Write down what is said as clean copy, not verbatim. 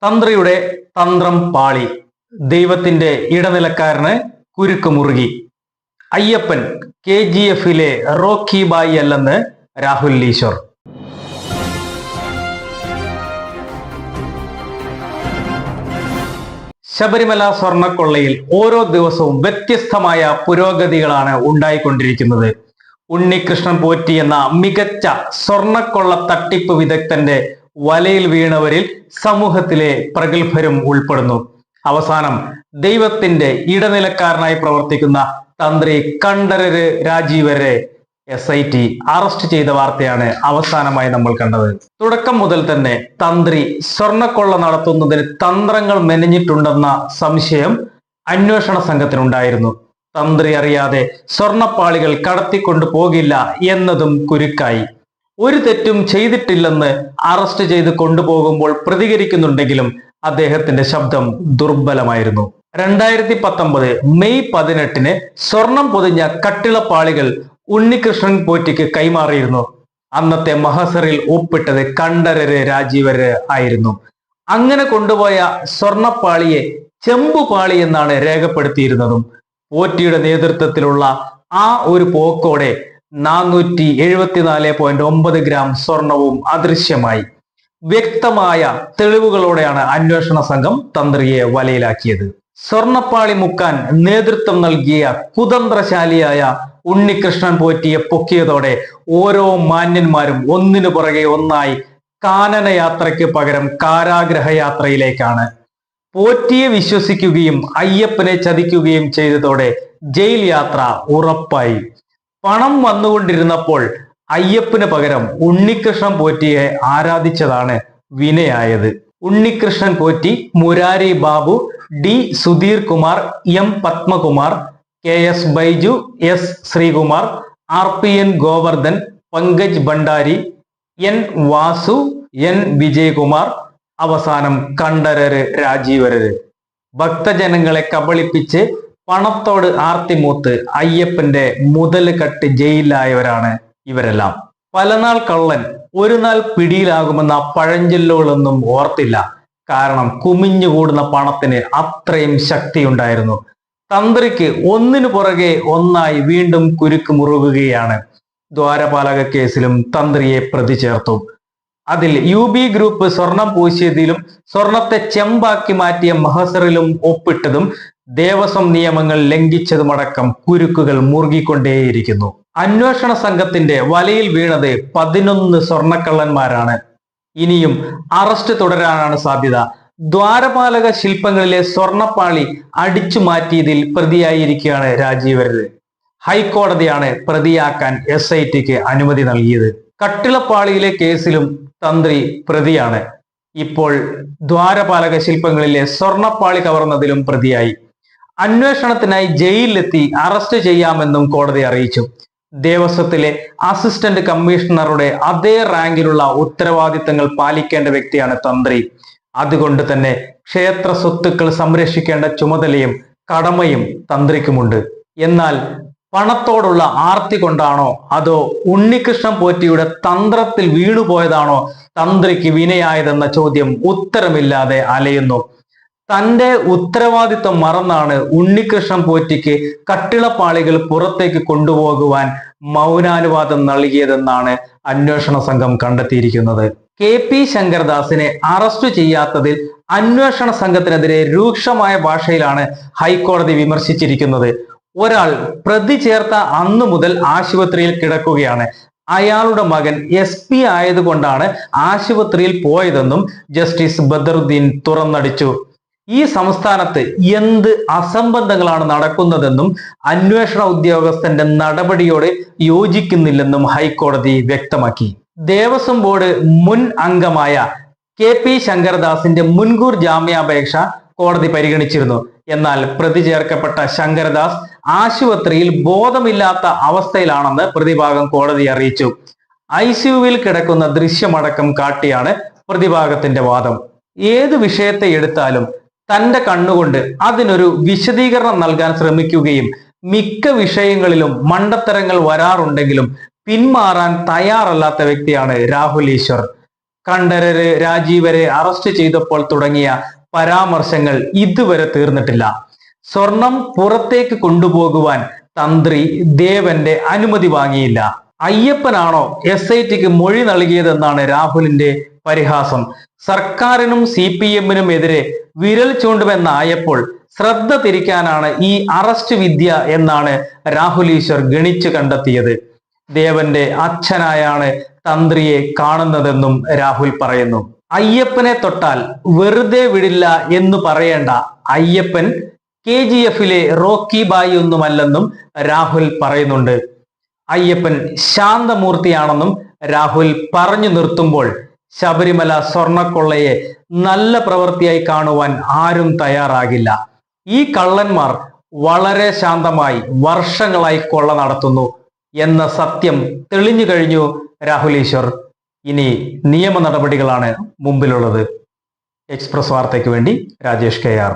തന്ത്രിയുടെ തന്ത്രം പാളി. ദൈവത്തിന്റെ ഇടനിലക്കാരന് കുരുക്ക് മുറുകി. അയ്യപ്പൻ KGF-ലെ റോക്കി ബായി അല്ലെന്ന് രാഹുൽ ഈശ്വർ. ശബരിമല സ്വർണക്കൊള്ളയിൽ ഓരോ ദിവസവും വ്യത്യസ്തമായ പുരോഗതികളാണ് ഉണ്ടായിക്കൊണ്ടിരിക്കുന്നത്. ഉണ്ണികൃഷ്ണൻ പോറ്റി എന്ന മികച്ച സ്വർണക്കൊള്ള തട്ടിപ്പ് വിദഗ്ധന്റെ വലയിൽ വീണവരിൽ സമൂഹത്തിലെ പ്രഗത്ഭരും ഉൾപ്പെടുന്നു. അവസാനം ദൈവത്തിന്റെ ഇടനിലക്കാരനായി പ്രവർത്തിക്കുന്ന തന്ത്രി കണ്ഠരര് രാജീവരെ SIT അറസ്റ്റ് ചെയ്ത വാർത്തയാണ് അവസാനമായി നമ്മൾ കണ്ടത്. തുടക്കം മുതൽ തന്നെ തന്ത്രി സ്വർണക്കൊള്ള നടത്തുന്നതിന് തന്ത്രങ്ങൾ മെനഞ്ഞിട്ടുണ്ടെന്ന സംശയം അന്വേഷണ സംഘത്തിനുണ്ടായിരുന്നു. തന്ത്രി അറിയാതെ സ്വർണപ്പാളികൾ കടത്തിക്കൊണ്ടു പോകില്ല എന്നതും കുരുക്കായി. ഒരു തെറ്റും ചെയ്തിട്ടില്ലെന്ന് അറസ്റ്റ് ചെയ്ത് കൊണ്ടുപോകുമ്പോൾ പ്രതികരിക്കുന്നുണ്ടെങ്കിലും അദ്ദേഹത്തിന്റെ ശബ്ദം ദുർബലമായിരുന്നു. 2019 മെയ് 18 സ്വർണം പൊതിഞ്ഞ കട്ടിളപ്പാളികൾ ഉണ്ണികൃഷ്ണൻ പോറ്റിക്ക് കൈമാറിയിരുന്നു. അന്നത്തെ മഹസറിൽ ഒപ്പിട്ടത് കണ്ഠരര് രാജീവര് ആയിരുന്നു. അങ്ങനെ കൊണ്ടുപോയ സ്വർണപ്പാളിയെ ചെമ്പുപാളി എന്നാണ് രേഖപ്പെടുത്തിയിരുന്നതും. പോറ്റിയുടെ നേതൃത്വത്തിലുള്ള ആ ഒരു പോക്കോടെ 474.9 ഗ്രാം സ്വർണവും അദൃശ്യമായി. വ്യക്തമായ തെളിവുകളോടെയാണ് അന്വേഷണ സംഘം തന്ത്രിയെ വലയിലാക്കിയത്. സ്വർണപ്പാളി മുക്കാൻ നേതൃത്വം നൽകിയ കുതന്ത്രശാലിയായ ഉണ്ണികൃഷ്ണൻ പോറ്റിയെ പൊക്കിയതോടെ ഓരോ മാന്യന്മാരും ഒന്നിനു പുറകെ ഒന്നായി കാനനയാത്രയ്ക്ക് പകരം കാരാഗ്രഹ യാത്രയിലേക്കാണ്. പോറ്റിയെ വിശ്വസിക്കുകയും അയ്യപ്പനെ ചതിക്കുകയും ചെയ്തതോടെ ജയിൽ യാത്ര ഉറപ്പായി. പണം വന്നുകൊണ്ടിരുന്നപ്പോൾ അയ്യപ്പന് പകരം Unnikrishnan പോറ്റിയെ ആരാധിച്ചതാണ് വിനയായത്. Unnikrishnan Potti, Murari Babu, D Sudheer Kumar, M Padmakumar, KS Baiju, S Sreekumar, RPN Govardhan, Pankaj Bhandari, N Vasu, N Vijayakumar, അവസാനം കണ്ഠരര് രാജീവര്. ഭക്തജനങ്ങളെ കബളിപ്പിച്ച് പണത്തോട് ആർത്തിമൂത്ത് അയ്യപ്പന്റെ മുതല് കട്ട് ജയിലിലായവരാണ് ഇവരെല്ലാം. പലനാൾ കള്ളൻ ഒരു നാൾ പിടിയിലാകുമെന്ന പഴഞ്ചൊല്ലുകളൊന്നും ഓർത്തില്ല. കാരണം കുമിഞ്ഞുകൂടുന്ന പണത്തിന് അത്രയും ശക്തിയുണ്ടായിരുന്നു. തന്ത്രിക്ക് ഒന്നിനു പുറകെ ഒന്നായി വീണ്ടും കുരുക്ക് മുറുകുകയാണ്. ദ്വാരപാലക കേസിലും തന്ത്രിയെ പ്രതി ചേർത്തു. അതിൽ UB ഗ്രൂപ്പ് സ്വർണം പൂശിയതിലും സ്വർണത്തെ ചെമ്പാക്കി മാറ്റിയ മഹസറിലും ഒപ്പിട്ടതും ദേവസ്വം നിയമങ്ങൾ ലംഘിച്ചതുമടക്കം കുരുക്കുകൾ മുറുകിക്കൊണ്ടേയിരിക്കുന്നു. അന്വേഷണ സംഘത്തിന്റെ വലയിൽ വീണത് 11 സ്വർണക്കള്ളന്മാരാണ്. ഇനിയും അറസ്റ്റ് തുടരാനാണ് സാധ്യത. ദ്വാരപാലക ശില്പങ്ങളിലെ സ്വർണപ്പാളി അടിച്ചു മാറ്റിയതിൽ പ്രതിയായിരിക്കുകയാണ് രാജീവര്. ഹൈക്കോടതിയാണ് പ്രതിയാക്കാൻ SITക്ക് അനുമതി നൽകിയത്. കട്ടിളപ്പാളിയിലെ കേസിലും തന്ത്രി പ്രതിയാണ്. ഇപ്പോൾ ദ്വാരപാലക ശില്പങ്ങളിലെ സ്വർണപ്പാളി കവർന്നതിലും പ്രതിയായി. അന്വേഷണത്തിനായി ജയിലിലെത്തി അറസ്റ്റ് ചെയ്യാമെന്നും കോടതി അറിയിച്ചു. ദേവസ്വത്തിലെ അസിസ്റ്റന്റ് കമ്മീഷണറുടെ അതേ റാങ്കിലുള്ള ഉത്തരവാദിത്തങ്ങൾ പാലിക്കേണ്ട വ്യക്തിയാണ് തന്ത്രി. അതുകൊണ്ട് തന്നെ ക്ഷേത്ര സ്വത്തുക്കൾ സംരക്ഷിക്കേണ്ട ചുമതലയും കടമയും തന്ത്രിക്കുമുണ്ട്. എന്നാൽ പണത്തോടുള്ള ആർത്തി കൊണ്ടാണോ അതോ ഉണ്ണികൃഷ്ണൻ പോറ്റിയുടെ തന്ത്രത്തിൽ വീണുപോയതാണോ തന്ത്രിക്ക് വിനയായതെന്ന ചോദ്യം ഉത്തരമില്ലാതെ അലയുന്നു. തന്റെ ഉത്തരവാദിത്വം മറന്നാണ് ഉണ്ണികൃഷ്ണൻ പോറ്റിക്ക് കട്ടിളപ്പാളികൾ പുറത്തേക്ക് കൊണ്ടുപോകുവാൻ മൗനാനുവാദം നൽകിയതെന്നാണ് അന്വേഷണ സംഘം കണ്ടെത്തിയിരിക്കുന്നത്. KP ശങ്കരദാസിനെ അറസ്റ്റ് ചെയ്യാത്തതിൽ അന്വേഷണ സംഘത്തിനെതിരെ രൂക്ഷമായ ഭാഷയിലാണ് ഹൈക്കോടതി വിമർശിച്ചിരിക്കുന്നത്. ഒരാൾ പ്രതി ചേർത്ത അന്നു മുതൽ ആശുപത്രിയിൽ കിടക്കുകയാണ്. അയാളുടെ മകൻ SP ആയതുകൊണ്ടാണ് ആശുപത്രിയിൽ പോയതെന്നും ജസ്റ്റിസ് ബദറുദ്ദീൻ തുറന്നടിച്ചു. ഈ സംസ്ഥാനത്ത് എന്ത് അസംബന്ധങ്ങളാണ് നടക്കുന്നതെന്നും അന്വേഷണ ഉദ്യോഗസ്ഥന്റെ നടപടിയോട് യോജിക്കുന്നില്ലെന്നും ഹൈക്കോടതി വ്യക്തമാക്കി. ദേവസ്വം ബോർഡ് മുൻ അംഗമായ KP ശങ്കരദാസിന്റെ മുൻകൂർ ജാമ്യാപേക്ഷ കോടതി പരിഗണിച്ചിരുന്നു. എന്നാൽ പ്രതി ചേർക്കപ്പെട്ട ശങ്കരദാസ് ആശുപത്രിയിൽ ബോധമില്ലാത്ത അവസ്ഥയിലാണെന്ന് പ്രതിഭാഗം കോടതിയെ അറിയിച്ചു. ICUവിൽ കിടക്കുന്ന ദൃശ്യമടക്കം കാട്ടിയാണ് പ്രതിഭാഗത്തിന്റെ വാദം. ഏത് വിഷയത്തെ എടുത്താലും തന്റെ കണ്ണുകൊണ്ട് അതിനൊരു വിശദീകരണം നൽകാൻ ശ്രമിക്കുകയും മിക്ക വിഷയങ്ങളിലും മണ്ടത്തരങ്ങൾ വരാറുണ്ടെങ്കിലും പിന്മാറാൻ തയ്യാറല്ലാത്ത വ്യക്തിയാണ് രാഹുൽ ഈശ്വർ. കണ്ഠരര് രാജീവരെ അറസ്റ്റ് ചെയ്തപ്പോൾ തുടങ്ങിയ പരാമർശങ്ങൾ ഇതുവരെ തീർന്നിട്ടില്ല. സ്വർണം പുറത്തേക്ക് കൊണ്ടുപോകുവാൻ തന്ത്രി ദേവന്റെ അനുമതി വാങ്ങിയില്ല. അയ്യപ്പനാണോ SITക്ക് മൊഴി നൽകിയതെന്നാണ് രാഹുലിന്റെ പരിഹാസം. സർക്കാരിനും CPM-നും എതിരെ വിരൽ ചൂണ്ടുമെന്നായപ്പോൾ ശ്രദ്ധ തിരിക്കാനാണ് ഈ അറസ്റ്റ് വിദ്യ എന്നാണ് രാഹുൽ ഈശ്വർ ഗണിച്ചു കണ്ടെത്തിയത്. ദേവന്റെ അച്ഛനായാണ് തന്ത്രിയെ കാണുന്നതെന്നും രാഹുൽ പറയുന്നു. അയ്യപ്പനെ തൊട്ടാൽ വെറുതെ വിടില്ല എന്ന് പറയേണ്ട. അയ്യപ്പൻ KGF-ലെ റോക്കി ബായി ഒന്നുമല്ലെന്നും രാഹുൽ പറയുന്നുണ്ട്. അയ്യപ്പൻ ശാന്തമൂർത്തിയാണെന്നും രാഹുൽ പറഞ്ഞു നിർത്തുമ്പോൾ ശബരിമല സ്വർണക്കൊള്ളയെ നല്ല പ്രവൃത്തിയായി കാണുവാൻ ആരും തയ്യാറാകില്ല. ഈ കള്ളന്മാർ വളരെ ശാന്തമായി വർഷങ്ങളായി കൊള്ള നടത്തുന്നു എന്ന സത്യം തെളിഞ്ഞു കഴിഞ്ഞു രാഹുൽ ഈശ്വർ. ഇനി നിയമ നടപടികളാണ് മുമ്പിലുള്ളത്. എക്സ്പ്രസ് വാർത്തയ്ക്ക് വേണ്ടി രാജേഷ് KR.